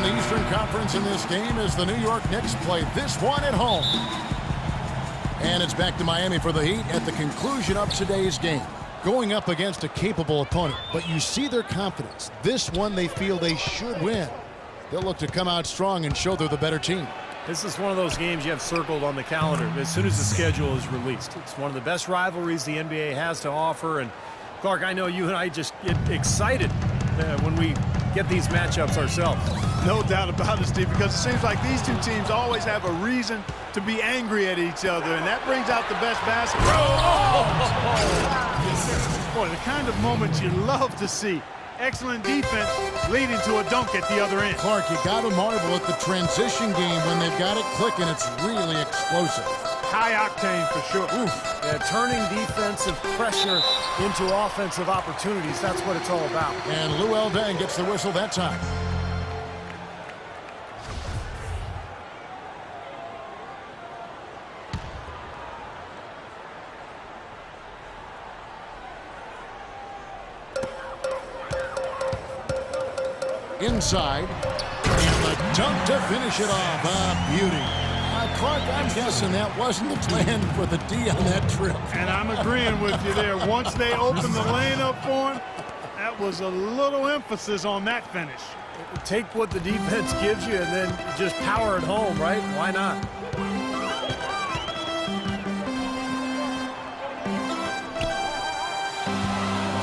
on the Eastern Conference in this game as the New York Knicks play this one at home. And it's back to Miami for the Heat at the conclusion of today's game. Going up against a capable opponent, but you see their confidence. This one they feel they should win. They'll look to come out strong and show they're the better team. This is one of those games you have circled on the calendar as soon as the schedule is released. It's one of the best rivalries the NBA has to offer. And, Clark, I know you and I just get excited when we get these matchups ourselves. No doubt about it, Steve, because it seems like these two teams always have a reason to be angry at each other, and that brings out the best basketball. Boy, the kind of moments you love to see. Excellent defense leading to a dunk at the other end. Clark, you got to marvel at the transition game when they've got it clicking. It's really explosive. High octane for sure. Oof. Yeah, turning defensive pressure into offensive opportunities. That's what it's all about. And Lou Eldang gets the whistle that time. Inside, and the dunk to finish it off. A beauty. Clark, I'm guessing that wasn't the plan for the D on that trip. And I'm agreeing with you there. Once they opened the lane up for him, that was a little emphasis on that finish. Take what the defense gives you and then just power it home, right? Why not?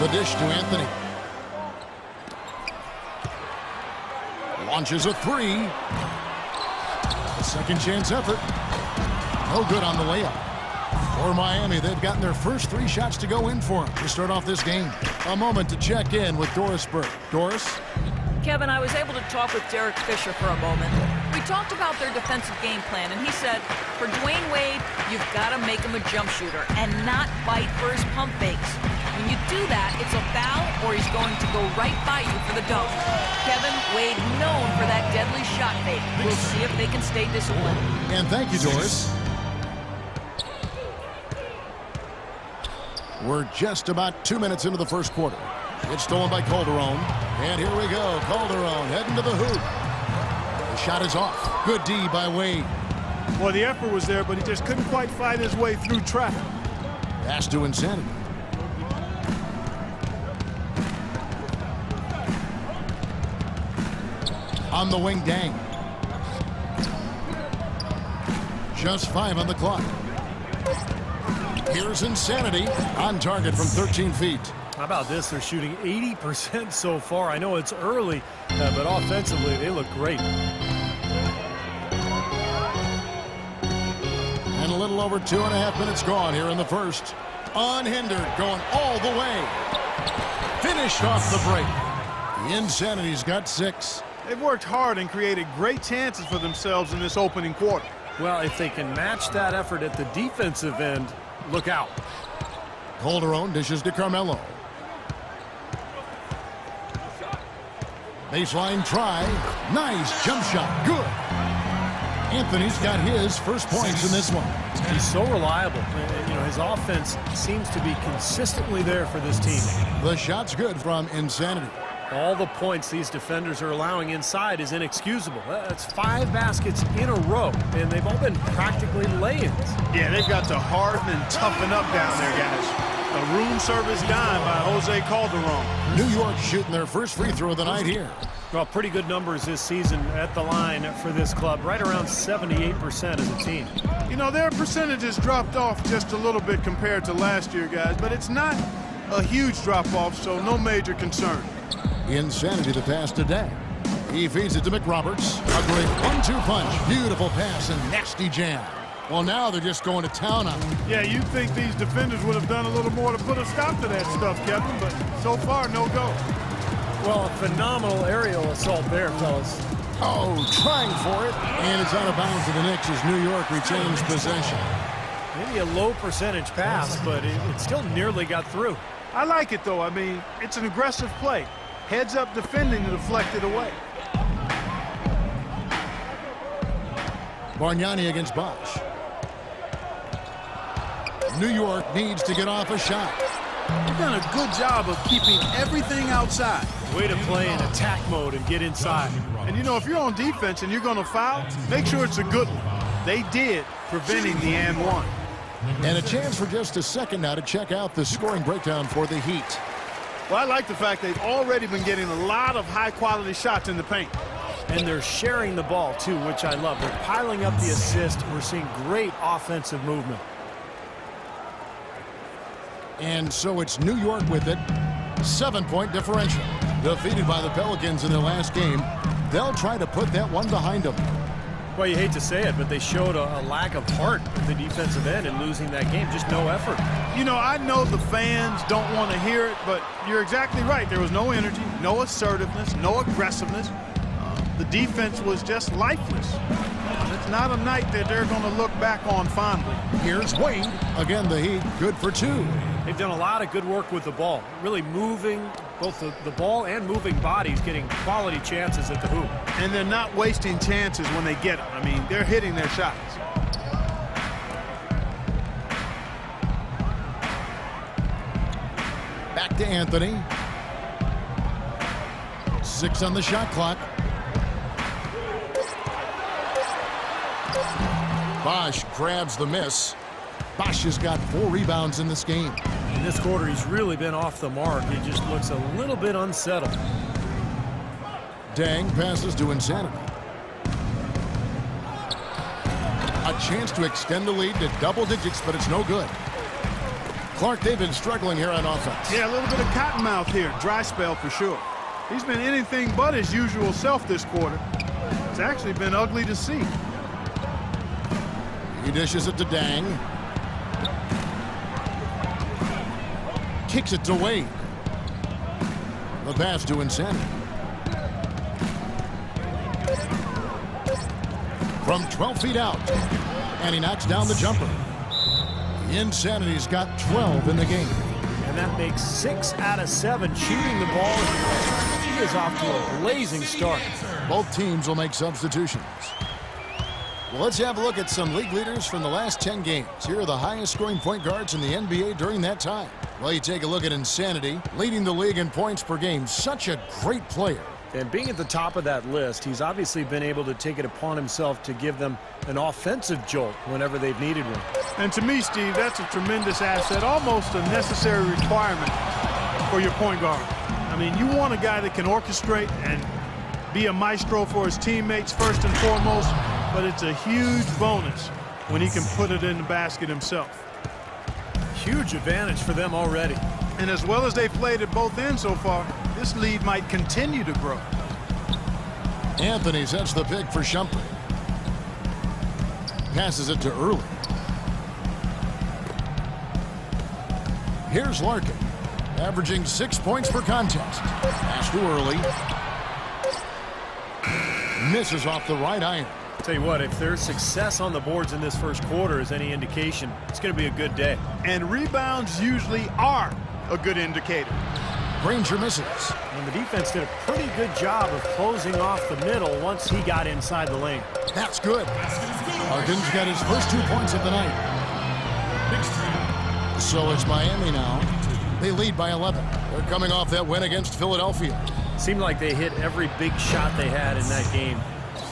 The dish to Anthony. Launches a three. A second chance effort. No good on the layup. For Miami, they've gotten their first 3 shots to go in for them to start off this game. A moment to check in with Doris Burke. Doris? Kevin, I was able to talk with Derek Fisher for a moment. We talked about their defensive game plan, and he said, for Dwayne Wade, you've got to make him a jump shooter and not fight for his pump fakes. When you do that, it's a foul or he's going to go right by you for the dunk. Kevin, Wade known for that deadly shot fake. We'll see if they can stay disciplined. And thank you, Doris. We're just about 2 minutes into the first quarter. It's stolen by Calderon. And here we go. Calderon heading to the hoop. The shot is off. Good D by Wade. Well, the effort was there, but he just couldn't quite fight his way through traffic. Pass to Insanity. On the wing, Dang. Just 5 on the clock. Here's Insanity on target from 13 feet. How about this? They're shooting 80% so far. I know it's early, but offensively, they look great. And a little over 2.5 minutes gone here in the first. Unhindered, going all the way. Finished off the break. The Insanity's got 6. They've worked hard and created great chances for themselves in this opening quarter. Well, if they can match that effort at the defensive end, look out. Calderon dishes to Carmelo. Baseline try. Nice jump shot. Good. Anthony's got his first points in this one. He's so reliable. You know, his offense seems to be consistently there for this team. The shot's good from Insanity. All the points these defenders are allowing inside is inexcusable. That's 5 baskets in a row, and they've all been practically lay-ins. Yeah, they've got to harden and toughen up down there, guys. A room service dime by Jose Calderon. New York shooting their first free throw of the night here. Well, pretty good numbers this season at the line for this club, right around 78% as a team. You know, their percentages dropped off just a little bit compared to last year, guys, but it's not a huge drop-off, so no major concern. Insanity the pass today. He feeds it to McRoberts. A great 1-2 punch. Beautiful pass and nasty jam. Well, now they're just going to town on him. Yeah, you'd think these defenders would have done a little more to put a stop to that stuff, Kevin, but so far, no go. Well, a phenomenal aerial assault there, fellas. Oh, trying for it. And it's out of bounds to the Knicks as New York retains possession. Maybe a low percentage pass, but it still nearly got through. I like it, though. I mean, it's an aggressive play. Heads up defending to deflect it away. Bargnani against Bosch. New York needs to get off a shot. They've done a good job of keeping everything outside. Way to play in attack mode and get inside. And, you know, if you're on defense and you're going to foul, make sure it's a good one. They did, preventing the and one. And a chance for just a second now to check out the scoring breakdown for the Heat. Well, I like the fact they've already been getting a lot of high-quality shots in the paint. And they're sharing the ball, too, which I love. They're piling up the assist. We're seeing great offensive movement. And so it's New York with it. 7-point differential. Defeated by the Pelicans in their last game. They'll try to put that one behind them. Well, you hate to say it, but they showed a lack of heart at the defensive end in losing that game. Just no effort. You know, I know the fans don't want to hear it, but you're exactly right. There was no energy, no assertiveness, no aggressiveness. The defense was just lifeless. It's not a night that they're going to look back on fondly. Here's Wade. Again, the Heat good for 2. They've done a lot of good work with the ball. Really moving both the ball and moving bodies, getting quality chances at the hoop. And they're not wasting chances when they get them. I mean, they're hitting their shots. Back to Anthony. 6 on the shot clock. Bosh grabs the miss. Bosh has got 4 rebounds in this game. In this quarter, he's really been off the mark. He just looks a little bit unsettled. Dang passes to Insanity. A chance to extend the lead to double digits, but it's no good. Clark, they've been struggling here on offense. Yeah, a little bit of cottonmouth here. Dry spell for sure. He's been anything but his usual self this quarter. It's actually been ugly to see. He dishes it to Dang. Kicks it to Wade. The pass to Insanity. From 12 feet out. And he knocks down the jumper. Insanity's got 12 in the game. And that makes 6 out of 7 shooting the ball. He is off to a blazing start. Both teams will make substitutions. Well, let's have a look at some league leaders from the last 10 games. Here are the highest scoring point guards in the NBA during that time. Well, you take a look at Insanity, leading the league in points per game. Such a great player. And being at the top of that list, he's obviously been able to take it upon himself to give them an offensive jolt whenever they've needed one. And to me, Steve, that's a tremendous asset, almost a necessary requirement for your point guard. I mean, you want a guy that can orchestrate and be a maestro for his teammates first and foremost, but it's a huge bonus when he can put it in the basket himself. Huge advantage for them already. And as well as they've played at both ends so far, this lead might continue to grow. Anthony sets the pick for Shumpert. Passes it to Early. Here's Larkin, averaging 6 points per contest. Pass to Early. Misses off the right iron. Tell you what, if there's success on the boards in this first quarter is any indication, it's going to be a good day. And rebounds usually are a good indicator. Granger misses. And the defense did a pretty good job of closing off the middle once he got inside the lane. That's good. Larkin's got his first 2 points of the night. So it's Miami now. They lead by 11. They're coming off that win against Philadelphia. Seemed like they hit every big shot they had in that game.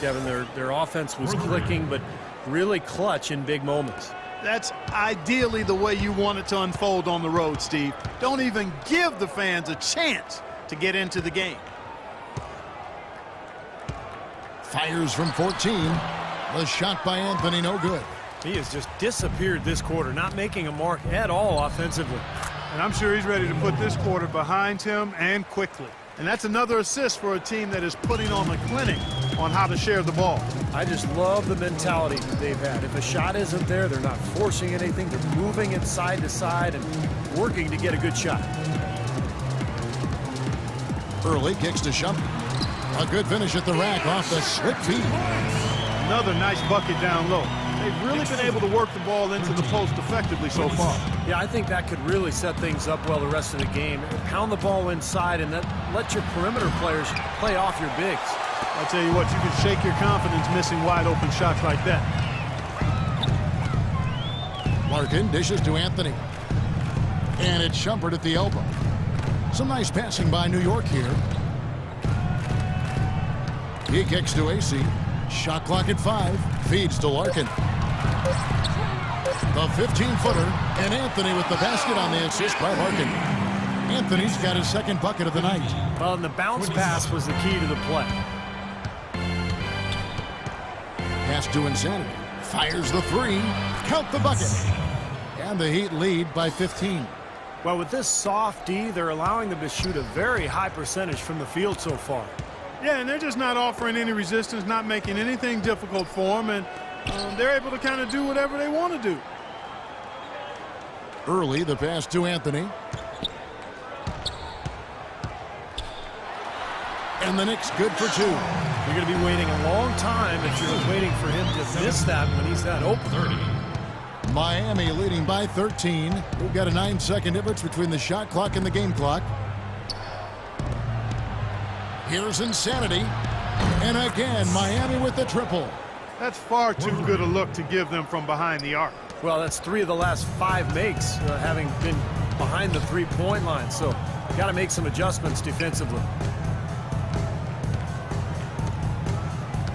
Kevin, their offense was clicking, but really clutch in big moments. That's ideally the way you want it to unfold on the road, Steve. Don't even give the fans a chance to get into the game. Fires from 14. The shot by Anthony, no good. He has just disappeared this quarter, not making a mark at all offensively. And I'm sure he's ready to put this quarter behind him and quickly. And that's another assist for a team that is putting on a clinic on how to share the ball. I just love the mentality that they've had. If a shot isn't there, they're not forcing anything. They're moving it side to side and working to get a good shot. Early kicks to Shumpert. A good finish at the rack off the slip feed. Another nice bucket down low. They've really been able to work the ball into the post effectively so far. Yeah, I think that could really set things up well the rest of the game. Pound the ball inside and let your perimeter players play off your bigs. I'll tell you what, you can shake your confidence missing wide open shots like that. Larkin dishes to Anthony. And it's Shumpert at the elbow. Some nice passing by New York here. He kicks to AC. Shot clock at 5. Feeds to Larkin. The 15-footer. And Anthony with the basket on the assist by Larkin. Anthony's got his second bucket of the night. Well, and the bounce pass was the key to the play. Pass to Insanity. Fires the 3. Count the bucket. And the Heat lead by 15. Well, with this soft D, they're allowing them to shoot a very high percentage from the field so far. Yeah, and they're just not offering any resistance, not making anything difficult for them, and they're able to kind of do whatever they want to do. Early, the pass to Anthony. And the Knicks good for 2. You're going to be waiting a long time if you're waiting for him to miss that when he's that open. 30. Miami leading by 13. We've got a 9-second difference between the shot clock and the game clock. Here's Insanity. And again, Miami with the triple. That's far too good a look to give them from behind the arc. Well, that's 3 of the last 5 makes, having been behind the three-point line. So, got to make some adjustments defensively.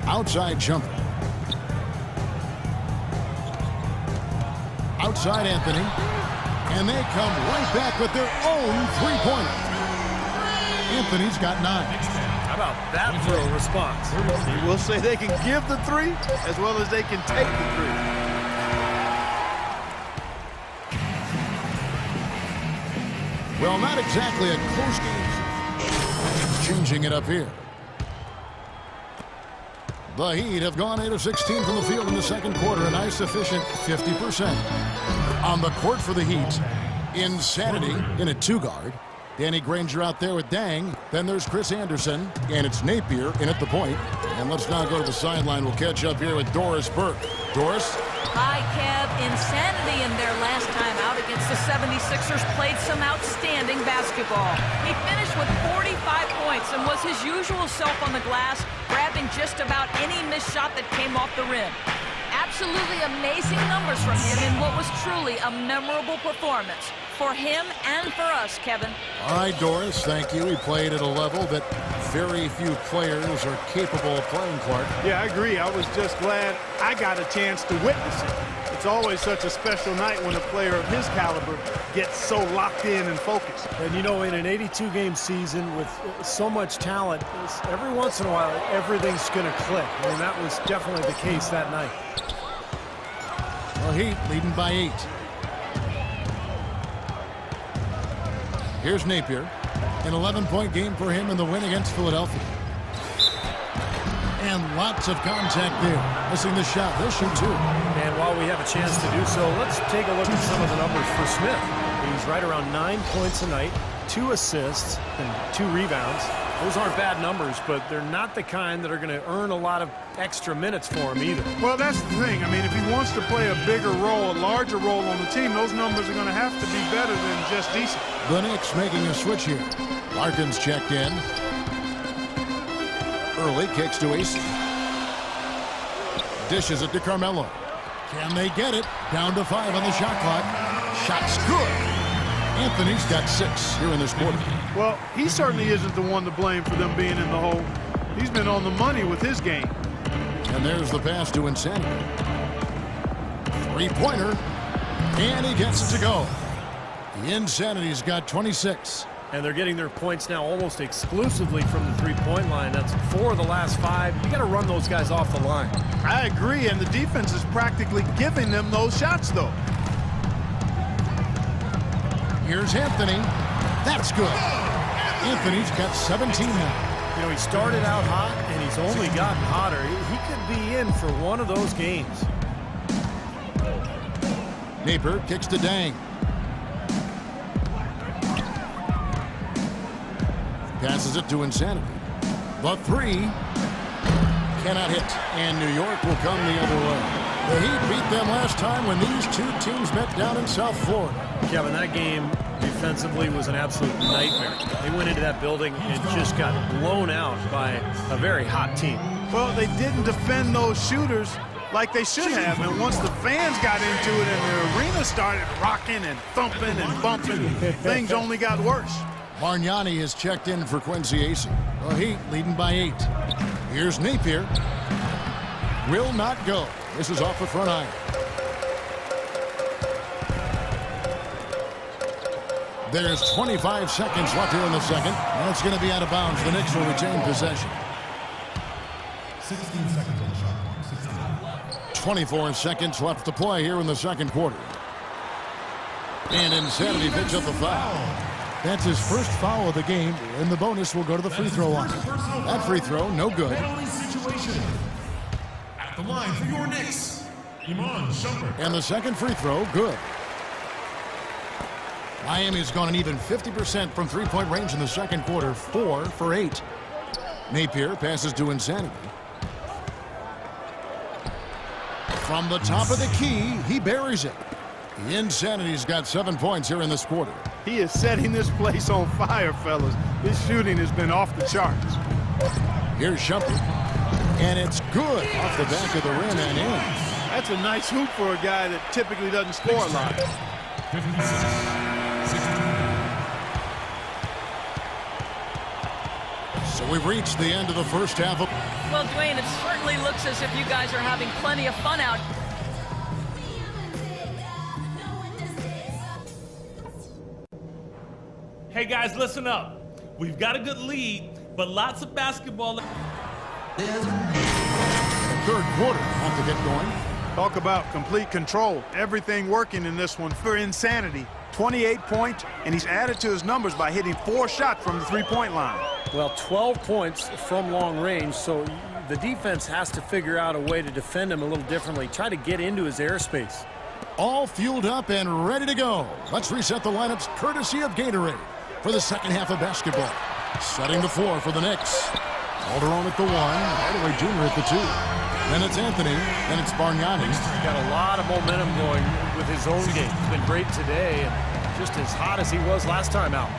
Outside jumper. Outside Anthony. And they come right back with their own three-pointer. Anthony's got 9. How about that for a response? We'll say they can give the 3 as well as they can take the 3. Well, not exactly a close game. Changing it up here. The Heat have gone 8 of 16 from the field in the second quarter, a nice efficient 50%. On the court for the Heat, Insanity in a 2-guard. Danny Granger out there with Dang. Then there's Chris Anderson, and it's Napier in at the point. And let's now go to the sideline. We'll catch up here with Doris Burke. Doris? Hi, Kev. Insanity in their last time out against the 76ers played some outstanding basketball. He finished with 45 points and was his usual self on the glass, grabbing just about any missed shot that came off the rim. Absolutely amazing numbers from him in what was truly a memorable performance. For him and for us, Kevin. All right, Doris, thank you. He played at a level that very few players are capable of playing, Clark. Yeah, I agree. I was just glad I got a chance to witness it. It's always such a special night when a player of his caliber gets so locked in and focused. And, you know, in an 82-game season with so much talent, every once in a while, everything's going to click. I mean, that was definitely the case that night. Well, Heat leading by 8. Here's Napier. An 11-point game for him in the win against Philadelphia. And lots of contact there. Missing the shot. He'll shoot 2. And while we have a chance to do so, let's take a look at some of the numbers for Smith. He's right around 9 points a night, 2 assists, and 2 rebounds. Those aren't bad numbers, but they're not the kind that are going to earn a lot of extra minutes for him either. Well, that's the thing. I mean, if he wants to play a bigger role, a larger role on the team, those numbers are going to have to be better than just decent. The Knicks making a switch here. Larkin's checked in. Early kicks to AC. Dishes it to Carmelo. Can they get it? Down to 5 on the shot clock. Shot's good. Anthony's got 6 here in this quarter. Well, he certainly isn't the one to blame for them being in the hole. He's been on the money with his game. And there's the pass to Insanity. 3-pointer. And he gets it to go. The Insanity's got 26. And they're getting their points now almost exclusively from the three-point line. That's 4 of the last 5. You got to run those guys off the line. I agree, and the defense is practically giving them those shots, though. Here's Anthony. That's good. Anthony's got 17 now. You know, he started out hot, and he's only gotten hotter. He could be in for one of those games. Napier kicks to Dang. Passes it to Insanity. The 3 cannot hit, and New York will come the other way. The Heat beat them last time when these two teams met down in South Florida. Kevin, that game defensively was an absolute nightmare. They went into that building and just got blown out by a very hot team. Well, they didn't defend those shooters like they should have. And once the fans got into it and the arena started rocking and thumping and bumping, things only got worse. Bargnani has checked in for Quincy Acey. The Heat leading by 8. Here's Napier. Will not go. This is off the front iron. There's 25 seconds left here in the second. And it's going to be out of bounds. The Knicks will retain possession. 16 seconds on the shot clock. 24 seconds left to play here in the second quarter. And Insanity picks up the foul. That's his first foul of the game, and the bonus will go to the free throw line. That free throw, no good. Penalty situation. At the line for your Knicks, Iman Shumpert. And the second free throw, good. Miami's gone an even 50% from three-point range in the second quarter, 4 for 8. Napier passes to Insanity. From the top of the key, he buries it. Insanity's got 7 points here in this quarter. He is setting this place on fire, fellas. His shooting has been off the charts. Here's Shumpert. And it's good off the back of the rim and in. That's a nice hoop for a guy that typically doesn't score a lot. 56. So we've reached the end of the first half. Well, Dwayne, it certainly looks as if you guys are having plenty of fun out. Hey guys, listen up. We've got a good lead, but lots of basketball. The third quarter about to get going. Talk about complete control. Everything working in this one for Insanity. 28 points, and he's added to his numbers by hitting 4 shots from the three-point line. Well, 12 points from long range, so the defense has to figure out a way to defend him a little differently. Try to get into his airspace. All fueled up and ready to go. Let's reset the lineups courtesy of Gatorade for the second half of basketball. Setting the floor for the Knicks. Calderon at the 1, Hardaway Jr. at the 2. Then it's Anthony, and it's Bargnani. He's got a lot of momentum going with his own game. He's been great today and just as hot as he was last time out.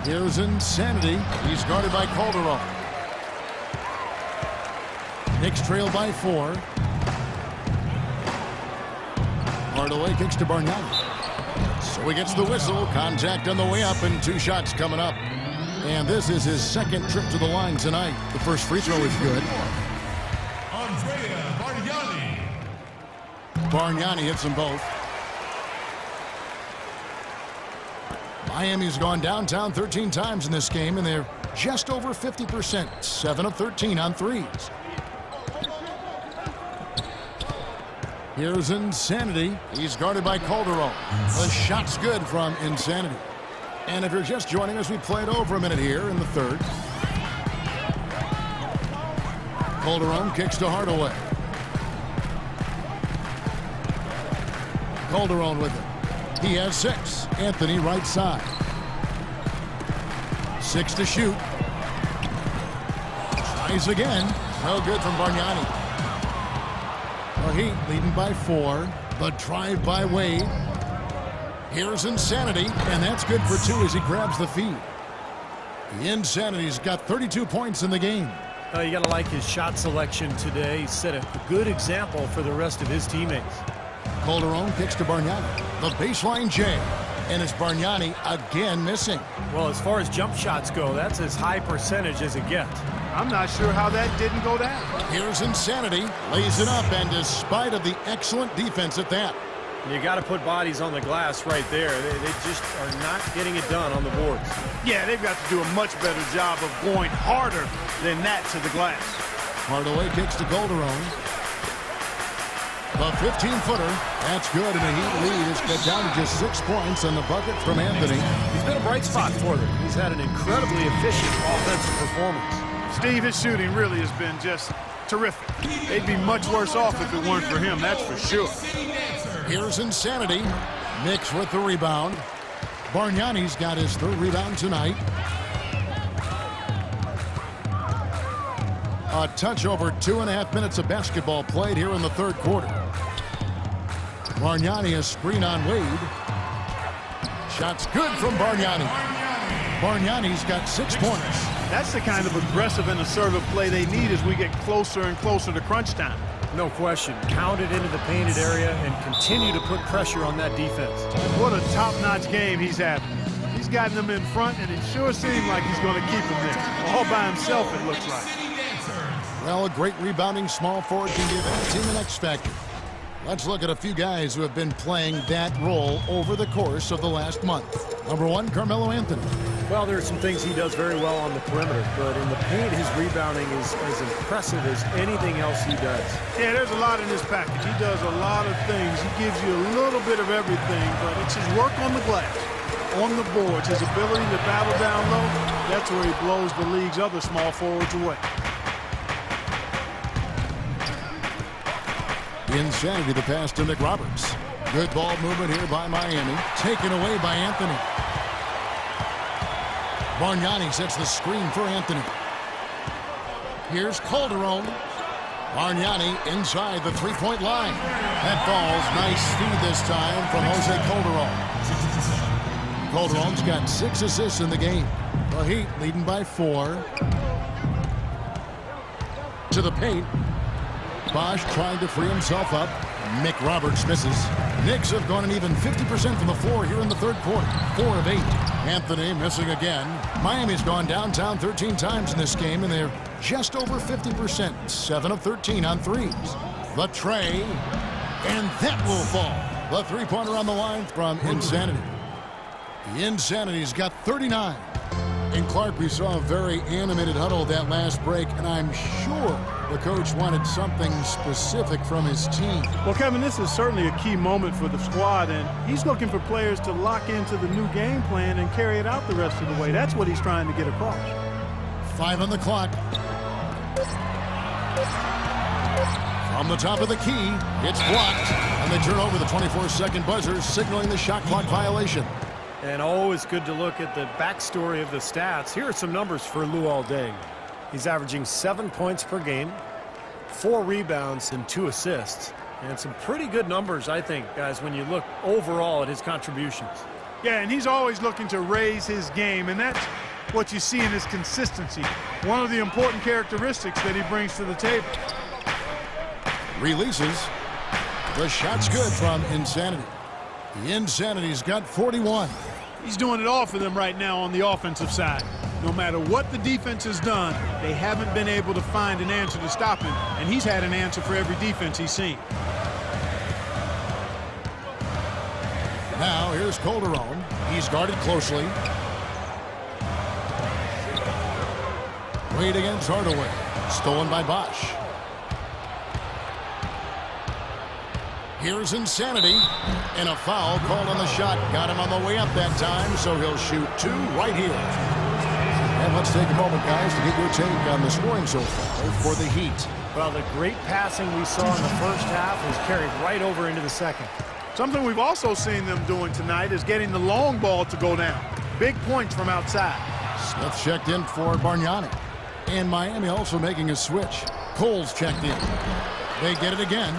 Here's Insanity. He's guarded by Calderon. Knicks trail by 4. Hardaway kicks to Bargnani. So he gets the whistle. Contact on the way up, and 2 shots coming up. And this is his second trip to the line tonight. The first free throw is good. Andrea Bargnani. Bargnani hits them both. Miami's gone downtown 13 times in this game, and they're just over 50%. 7 of 13 on threes. Here's Insanity. He's guarded by Calderon. The shot's good from Insanity. And if you're just joining us, we played over a minute here in the third. Calderon kicks to Hardaway. Calderon with it. He has 6. Anthony right side. 6 to shoot. Tries again. No good from Bargnani. The Heat leading by 4. The drive by Wade. Here's Insanity, and that's good for 2 as he grabs the feed. The Insanity's got 32 points in the game. You got to like his shot selection today. He set a good example for the rest of his teammates. Calderon kicks to Bargnani. The baseline J, and it's Bargnani again missing. Well, as far as jump shots go, that's as high percentage as it gets. I'm not sure how that didn't go down. Here's Insanity, lays it up, and despite of the excellent defense at that. You got to put bodies on the glass right there. They just are not getting it done on the boards. Yeah, they've got to do a much better job of going harder than that to the glass. Hardaway kicks to Calderon. The 15-footer, that's good, and the Heat lead is cut down to just 6 points on the bucket from Anthony. He's been a bright spot for them. He's had an incredibly efficient offensive performance. Steve, his shooting really has been just terrific. They'd be much worse off if it weren't for him, that's for sure. Here's Insanity. Knicks with the rebound. Bargnani's got his 3rd rebound tonight. A touch over 2.5 minutes of basketball played here in the 3rd quarter. Bargnani a screen on Wade. Shot's good from Bargnani. Bargnani's got 6 points. That's the kind of aggressive and assertive play they need as we get closer and closer to crunch time. No question. Pound it into the painted area and continue to put pressure on that defense. What a top-notch game he's having. He's gotten them in front, and it sure seems like he's going to keep them there. All by himself, it looks like. Well, a great rebounding small forward can give any team an X factor. Let's look at a few guys who have been playing that role over the course of the last month. Number one, Carmelo Anthony. Well, there are some things he does very well on the perimeter, but in the paint, his rebounding is as impressive as anything else he does. Yeah, there's a lot in his package. He does a lot of things. He gives you a little bit of everything, but it's his work on the glass, on the boards, his ability to battle down low. That's where he blows the league's other small forwards away. Insanity, the pass to Nick Roberts. Good ball movement here by Miami. Taken away by Anthony. Bargnani sets the screen for Anthony. Here's Calderon. Bargnani inside the three-point line. That falls. Nice speed this time from Jose Calderon. Calderon's got 6 assists in the game. The Heat leading by 4. To the paint. Bosh trying to free himself up. Nick Roberts misses. Knicks have gone an even 50% from the floor here in the third quarter. 4 of 8. Anthony missing again. Miami's gone downtown 13 times in this game, and they're just over 50%. 7 of 13 on threes. The tray, and that will fall. The three-pointer on the line from Insanity. Insanity's got 39. And Clark, we saw a very animated huddle that last break, and I'm sure the coach wanted something specific from his team. Well, Kevin, this is certainly a key moment for the squad, and he's looking for players to lock into the new game plan and carry it out the rest of the way. That's what he's trying to get across. 5 on the clock. From the top of the key, it's blocked, and they turn over the 24-second buzzer, signaling the shot clock violation. And always good to look at the backstory of the stats. Here are some numbers for Luol Deng. He's averaging 7 points per game, 4 rebounds, and 2 assists. And some pretty good numbers, I think, guys, when you look overall at his contributions. Yeah, and he's always looking to raise his game, and that's what you see in his consistency. One of the important characteristics that he brings to the table. Releases. The shot's good from Insanity. The Insanity's got 41. He's doing it all for them right now on the offensive side. No matter what the defense has done, they haven't been able to find an answer to stop him, and he's had an answer for every defense he's seen. Now here's Calderon. He's guarded closely. Wade against Hardaway. Stolen by Bosh. Here's Insanity, and a foul called on the shot. Got him on the way up that time, so he'll shoot 2 right here. And let's take a moment, guys, to get your take on the scoring so far for the Heat. Well, the great passing we saw in the first half was carried right over into the second. Something we've also seen them doing tonight is getting the long ball to go down. Big points from outside. Smith checked in for Bargnani. And Miami also making a switch. Cole's checked in. They get it again.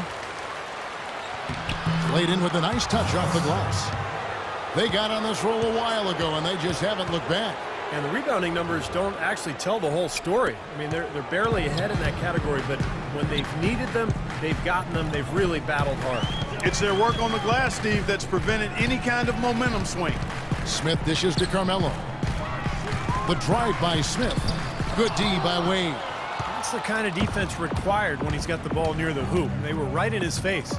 Played in with a nice touch off the glass. They got on this roll a while ago, and they just haven't looked back. And the rebounding numbers don't actually tell the whole story. I mean, they're barely ahead in that category, but when they've needed them, they've gotten them. They've really battled hard. It's their work on the glass, Steve, that's prevented any kind of momentum swing. Smith dishes to Carmelo. The drive by Smith. Good D by Wade. That's the kind of defense required when he's got the ball near the hoop. They were right in his face.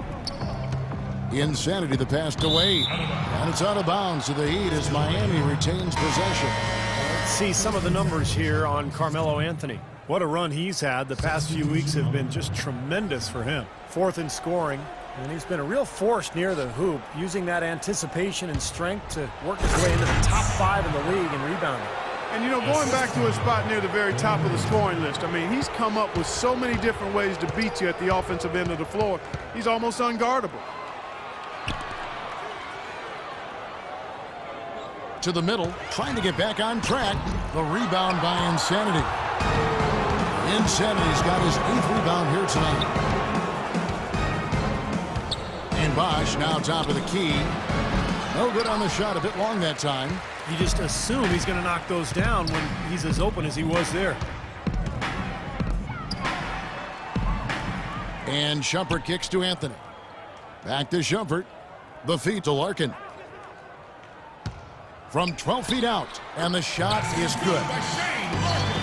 Insanity, the pass to Wade. And it's out of bounds to the Heat as Miami retains possession. Let's see some of the numbers here on Carmelo Anthony. What a run he's had. The past few weeks have been just tremendous for him. 4th in scoring, and he's been a real force near the hoop, using that anticipation and strength to work his way into the top 5 in the league in rebounding. And, you know, going back to his spot near the very top of the scoring list, I mean, he's come up with so many different ways to beat you at the offensive end of the floor. He's almost unguardable. To the middle, trying to get back on track. The rebound by Insanity. Insanity's got his 8th rebound here tonight. And Bosh now top of the key. No good on the shot, a bit long that time. You just assume he's going to knock those down when he's as open as he was there. And Shumpert kicks to Anthony. Back to Shumpert. The feed to Larkin. From 12 feet out, and the shot is good.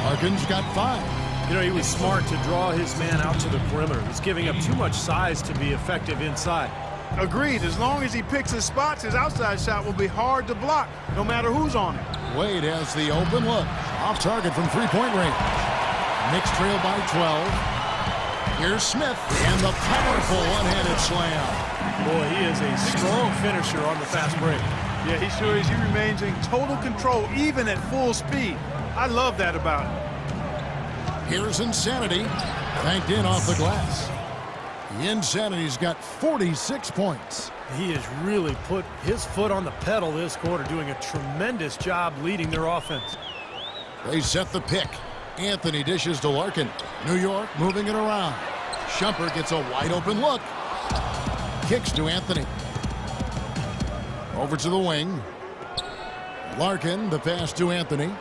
Larkin's got 5. You know, he was smart to draw his man out to the perimeter. He's giving up too much size to be effective inside. Agreed. As long as he picks his spots, his outside shot will be hard to block, no matter who's on it. Wade has the open look. Off target from three-point range. Knicks trail by 12. Here's Smith, and the powerful one-handed slam. Boy, he is a strong finisher on the fast break. Yeah, he sure is. He remains in total control, even at full speed. I love that about him. Here's Insanity. Banked in off the glass. The Insanity's got 46 points. He has really put his foot on the pedal this quarter, doing a tremendous job leading their offense. They set the pick. Anthony dishes to Larkin. New York moving it around. Shumpert gets a wide open look. Kicks to Anthony. Over to the wing. Larkin, the pass to Anthony.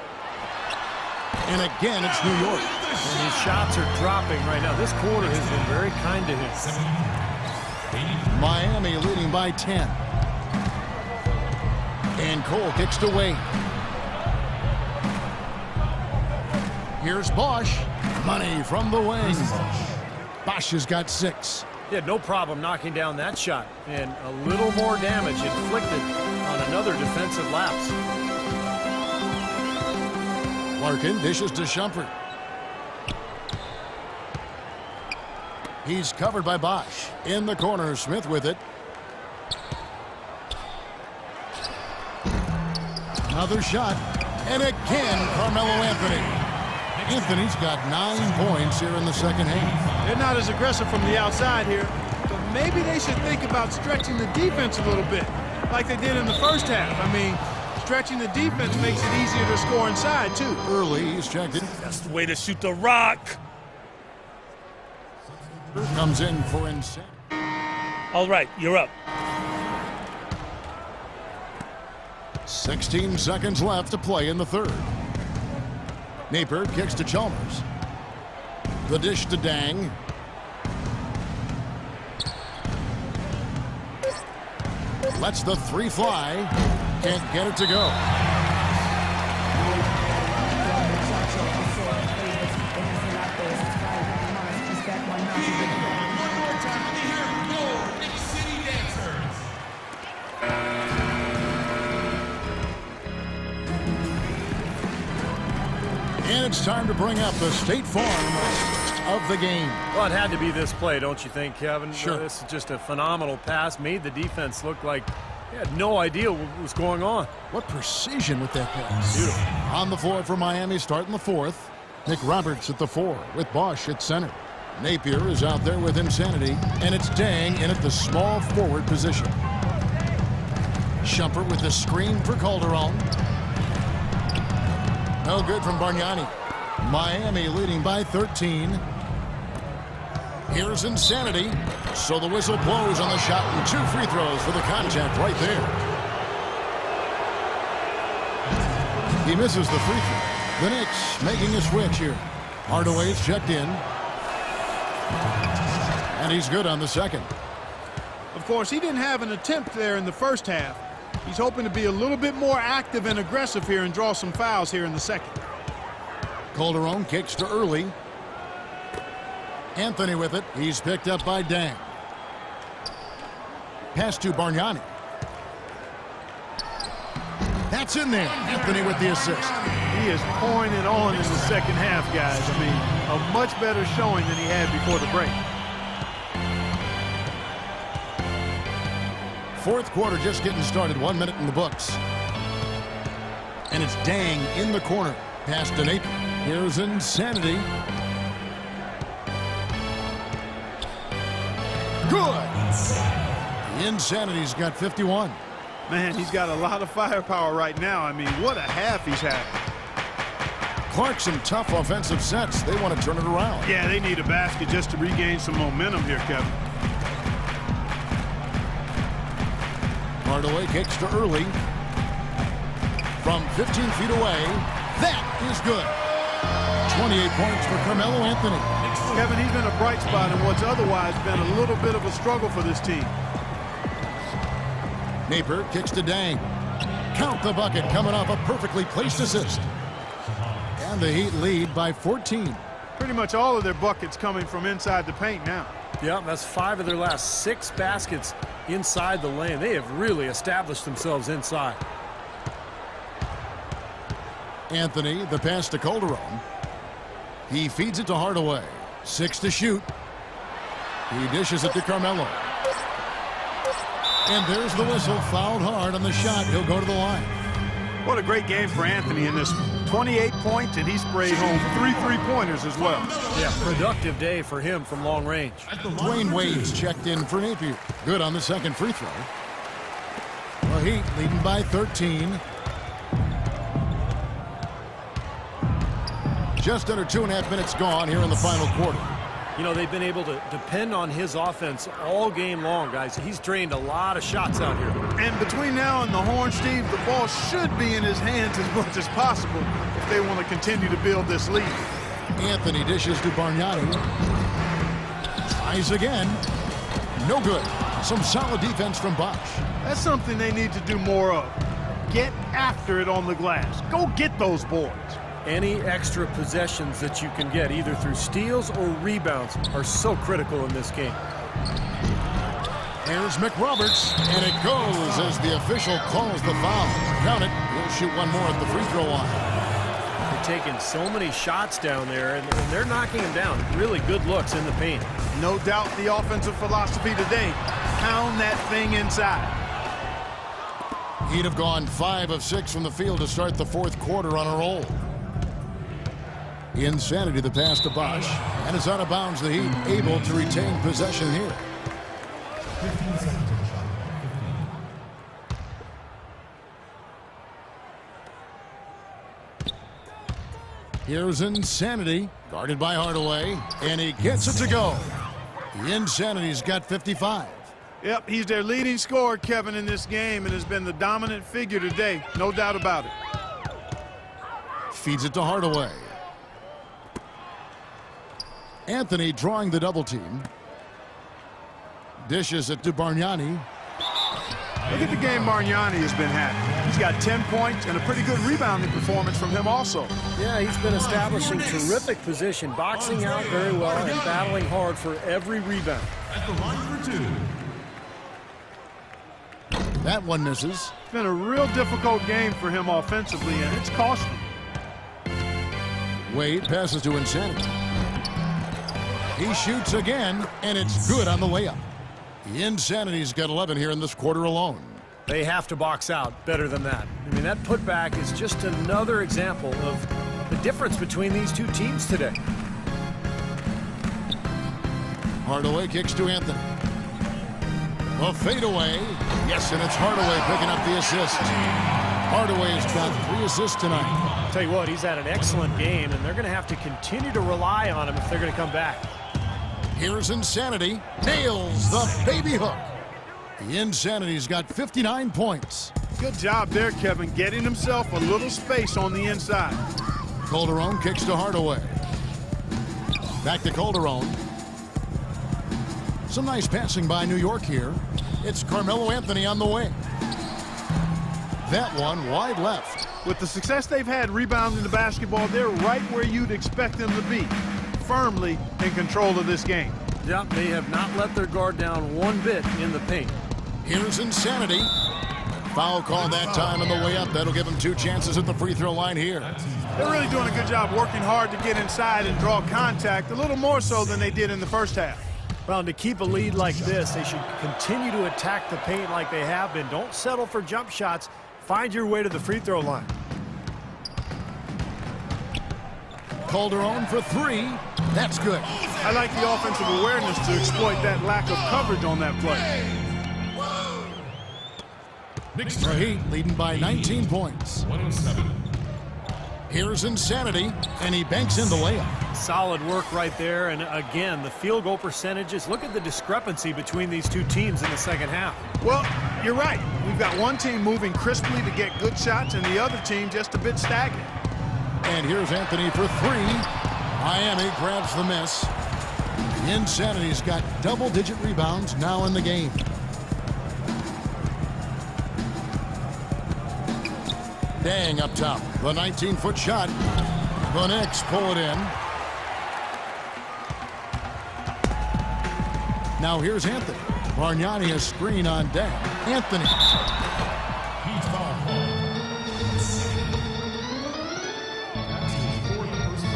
And again, it's New York. And his shots are dropping right now. This quarter has been very kind to him. Miami leading by 10. And Cole kicks to Wade. Here's Bosch. Money from the wing. Bosch has got 6. He had no problem knocking down that shot. And a little more damage inflicted on another defensive lapse. Larkin dishes to Shumpert. He's covered by Bosch. In the corner, Smith with it. Another shot. And again, Carmelo Anthony. Anthony's got 9 points here in the second half. They're not as aggressive from the outside here, but maybe they should think about stretching the defense a little bit, like they did in the first half. I mean, stretching the defense makes it easier to score inside, too. Early, he's checked in. That's the way to shoot the rock. Comes in for Insanity. All right, you're up. 16 seconds left to play in the third. Napier kicks to Chalmers. The dish to Dang. Lets the 3 fly. Can't get it to go. And it's time to bring up the State Farm of the game. Well, it had to be this play, don't you think, Kevin? Sure. This is just a phenomenal pass. Made the defense look like they had no idea what was going on. What precision with that pass. Beautiful. On the floor for Miami starting the fourth. Nick Roberts at the 4 with Bosch at center. Napier is out there with Insanity. And it's Dang in at the small forward position. Shumpert with the screen for Calderon. No good from Bargnani. Miami leading by 13. Here's Insanity. So the whistle blows on the shot and 2 free throws for the contact right there. He misses the free throw. The Knicks making a switch here. Hardaway's checked in. And he's good on the second. Of course, he didn't have an attempt there in the first half. He's hoping to be a little bit more active and aggressive here and draw some fouls here in the second. Calderon kicks to Early. Anthony with it. He's picked up by Dang. Pass to Bargnani. That's in there. Anthony with the assist. He is pouring it on in the second half, guys. I mean, a much better showing than he had before the break. Fourth quarter just getting started. 1 minute in the books. And it's Dang in the corner. Pass to Napier. Here's Insanity. Good. The Insanity's got 51. Man, he's got a lot of firepower right now. I mean, what a half he's had. Clark, some tough offensive sets. They want to turn it around. Yeah, they need a basket just to regain some momentum here, Kevin. Hardaway kicks to Early. from 15 feet away. That is good. 28 points for Carmelo Anthony. Kevin, he's been a bright spot in what's otherwise been a little bit of a struggle for this team. Napier kicks to Dang. Count the bucket coming off a perfectly placed assist. And the Heat lead by 14. Pretty much all of their buckets coming from inside the paint now. Yeah, that's 5 of their last 6 baskets inside the lane. They have really established themselves inside. Anthony, the pass to Calderon. He feeds it to Hardaway. 6 to shoot. He dishes it to Carmelo. And there's the whistle. Fouled hard on the shot. He'll go to the line. What a great game for Anthony in this one. 28 points, and he sprayed home 3 3-pointers as well. Yeah, productive day for him from long range. Dwayne Wade's checked in for Napier. Good on the second free throw. The Heat leading by 13. Just under 2.5 minutes gone here in the final quarter. You know, they've been able to depend on his offense all game long, guys. He's drained a lot of shots out here. And between now and the horn, Steve, the ball should be in his hands as much as possible if they want to continue to build this lead. Anthony dishes to Bargnani. Tries again. No good. Some solid defense from Bosch. That's something they need to do more of. Get after it on the glass. Go get those boards. Any extra possessions that you can get, either through steals or rebounds, are so critical in this game. Here's McRoberts, and it goes as the official calls the foul. Count it. He'll shoot one more at the free throw line. They're taking so many shots down there, and they're knocking them down. Really good looks in the paint. No doubt the offensive philosophy today, pound that thing inside. He'd have gone 5 of 6 from the field to start the fourth quarter on a roll. Insanity, the pass to Bosch, and it's out of bounds. The Heat able to retain possession here. 15 seconds. Here's Insanity, guarded by Hardaway, and he gets it to go. The Insanity's got 55. Yep, he's their leading scorer, Kevin, in this game, and has been the dominant figure today. No doubt about it. Feeds it to Hardaway. Anthony drawing the double team. Dishes it to Bargnani. Look at the game Bargnani has been having. He's got 10 points and a pretty good rebounding performance from him also. Yeah, he's been establishing terrific position, boxing out very well and battling hard for every rebound. At the line for 2. That one misses. It's been a real difficult game for him offensively, and it's costly. Wade passes to Insanity. He shoots again, and it's good on the layup. The Insanity's got 11 here in this quarter alone. They have to box out better than that. I mean, that putback is just another example of the difference between these two teams today. Hardaway kicks to Anthony. A fadeaway. Yes, and it's Hardaway picking up the assist. Hardaway's got 3 assists tonight. I'll tell you what, he's had an excellent game, and they're going to have to continue to rely on him if they're going to come back. Here's Insanity. Nails the baby hook. The Insanity's got 59 points. Good job there, Kevin, getting himself a little space on the inside. Calderon kicks to Hardaway. Back to Calderon. Some nice passing by New York here. It's Carmelo Anthony on the way. That one wide left. With the success they've had rebounding the basketball, they're right where you'd expect them to be. Firmly in control of this game. Yeah, they have not let their guard down one bit in the paint. Here's Insanity. Foul call that time on the way up. That'll give them 2 chances at the free throw line here. They're really doing a good job working hard to get inside and draw contact, a little more so than they did in the first half. Well, and to keep a lead like this, they should continue to attack the paint like they have been. Don't settle for jump shots. Find your way to the free throw line. Calderon for 3. That's good. I like the offensive awareness to exploit that lack of coverage on that play. Knicks The Heat leading by 19 points. 107. Here's Insanity, and he banks in the layup. Solid work right there. And again, the field goal percentages. Look at the discrepancy between these two teams in the second half. Well, You're right. We've got one team moving crisply to get good shots and the other team just a bit stagnant. And here's Anthony for three. Miami grabs the miss. Insanity's got double-digit rebounds now in the game. Dang up top. The 19-foot shot. The Knicks pull it in. Now here's Anthony. Bargnani a screen on Dang. Anthony. He's foul called.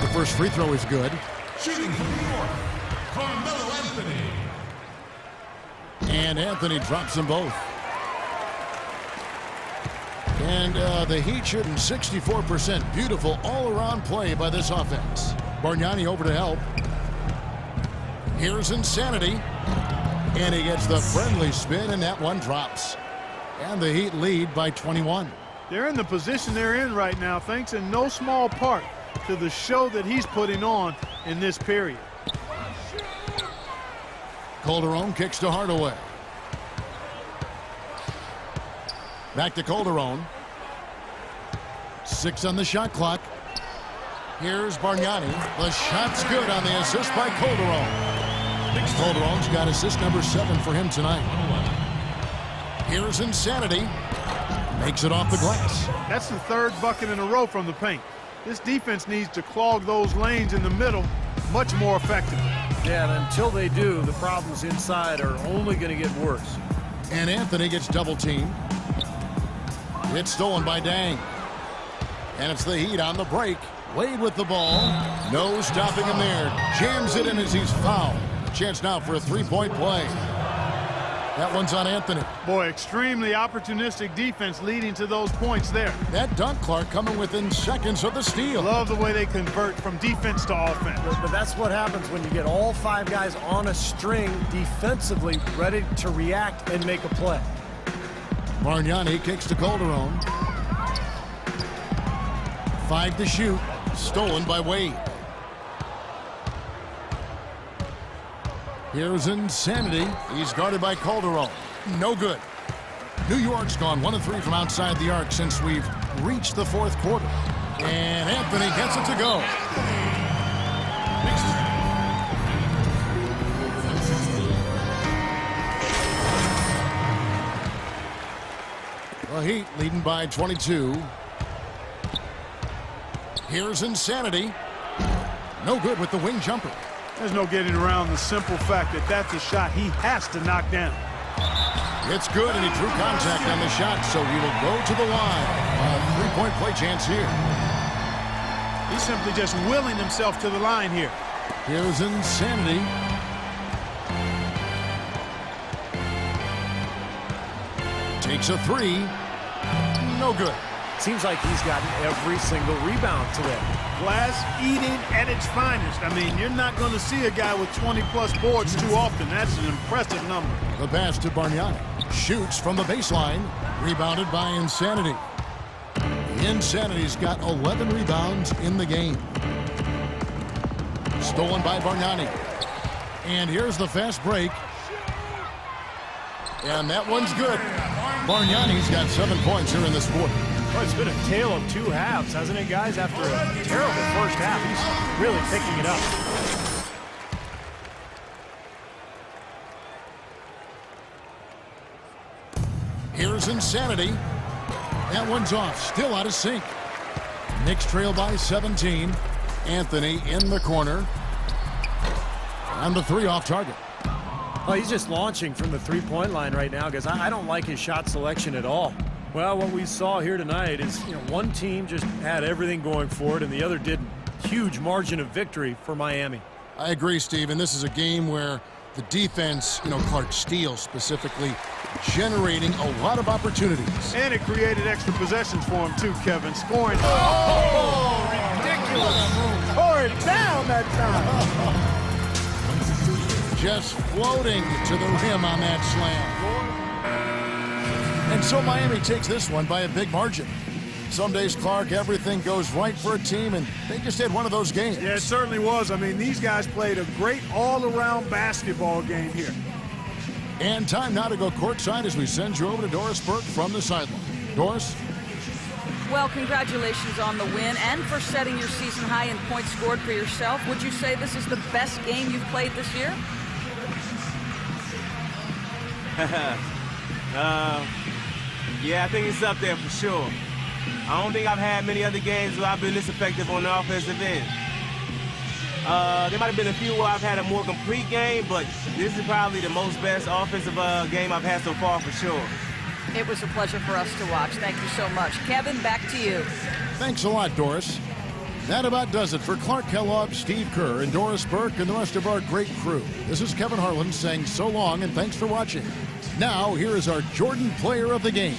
The first free throw is good. Shooting from New York, Carmelo Anthony. And Anthony drops them both. And the Heat shooting 64%. Beautiful all-around play by this offense. Bargnani over to help. Here's Insanity. And he gets the friendly spin, and that one drops. And the Heat lead by 21. They're in the position they're in right now, thanks in no small part to the show that he's putting on in this period. Calderon kicks to Hardaway. Back to Calderon. 6 on the shot clock. Here's Bargnani. The shot's good on the assist by Calderon. Calderon's got assist number 7 for him tonight. Here's Insanity. Makes it off the glass. That's the third bucket in a row from the paint. This defense needs to clog those lanes in the middle much more effectively. Yeah, and until they do, the problems inside are only going to get worse. And Anthony gets double-teamed. It's stolen by Dang. And it's the Heat on the break. Wade with the ball. No stopping him there. Jams it in as he's fouled. Chance now for a three-point play. That one's on Anthony. Boy, extremely opportunistic defense leading to those points there. That dunk, Clark, coming within seconds of the steal. Love the way they convert from defense to offense. But that's what happens when you get all 5 guys on a string defensively ready to react and make a play. Bargnani kicks to Calderon. 5 to shoot. Stolen by Wade. Here's Insanity. He's guarded by Calderon. No good. New York's gone 1-3 from outside the arc since we've reached the fourth quarter. And Anthony gets it to go. The Heat leading by 22. Here's Insanity. No good with the wing jumper. There's no getting around the simple fact that that's a shot he has to knock down. It's good, and he drew contact on the shot, so he will go to the line. A three-point play chance here. He's simply just willing himself to the line here. Here's Insanity. Takes a three. No good. Seems like he's gotten every single rebound today. Glass eating at its finest. I mean, you're not going to see a guy with 20-plus boards too often. That's an impressive number. The pass to Bargnani. Shoots from the baseline. Rebounded by Insanity. Insanity's got 11 rebounds in the game. Stolen by Bargnani. And here's the fast break. And that one's good. Bargnani's got 7 points here in this quarter. Well, it's been a tale of 2 halves, hasn't it, guys? After a terrible first half, he's really picking it up. Here's Insanity. That one's off. Still out of sync. Knicks trail by 17. Anthony in the corner. And the 3 off target. Oh, he's just launching from the three-point line right now because I don't like his shot selection at all. Well, what we saw here tonight is, one team just had everything going for it and the other didn't. Huge margin of victory for Miami. I agree, Steve, and this is a game where the defense, Clark Steele specifically, generating a lot of opportunities. And it created extra possessions for him too, Kevin. Scoring. Oh, ridiculous. Tore it down that time. Just floating to the rim on that slam. And so Miami takes this one by a big margin. Some days, Clark, everything goes right for a team, and they just had one of those games. Yeah, it certainly was. I mean, these guys played a great all-around basketball game here. And time now to go courtside as we send you over to Doris Burke from the sideline. Doris? Well, congratulations on the win and for setting your season high in points scored for yourself. Would you say this is the best game you've played this year? Yeah, I think it's up there for sure. I don't think I've had many other games where I've been this effective on the offensive end. There might have been a few where I've had a more complete game, but this is probably the most best offensive game I've had so far for sure. It was a pleasure for us to watch. Thank you so much. Kevin, back to you. Thanks a lot, Doris. That about does it for Clark Kellogg, Steve Kerr, and Doris Burke, and the rest of our great crew. This is Kevin Harlan saying so long and thanks for watching. Now, here is our Jordan Player of the Game.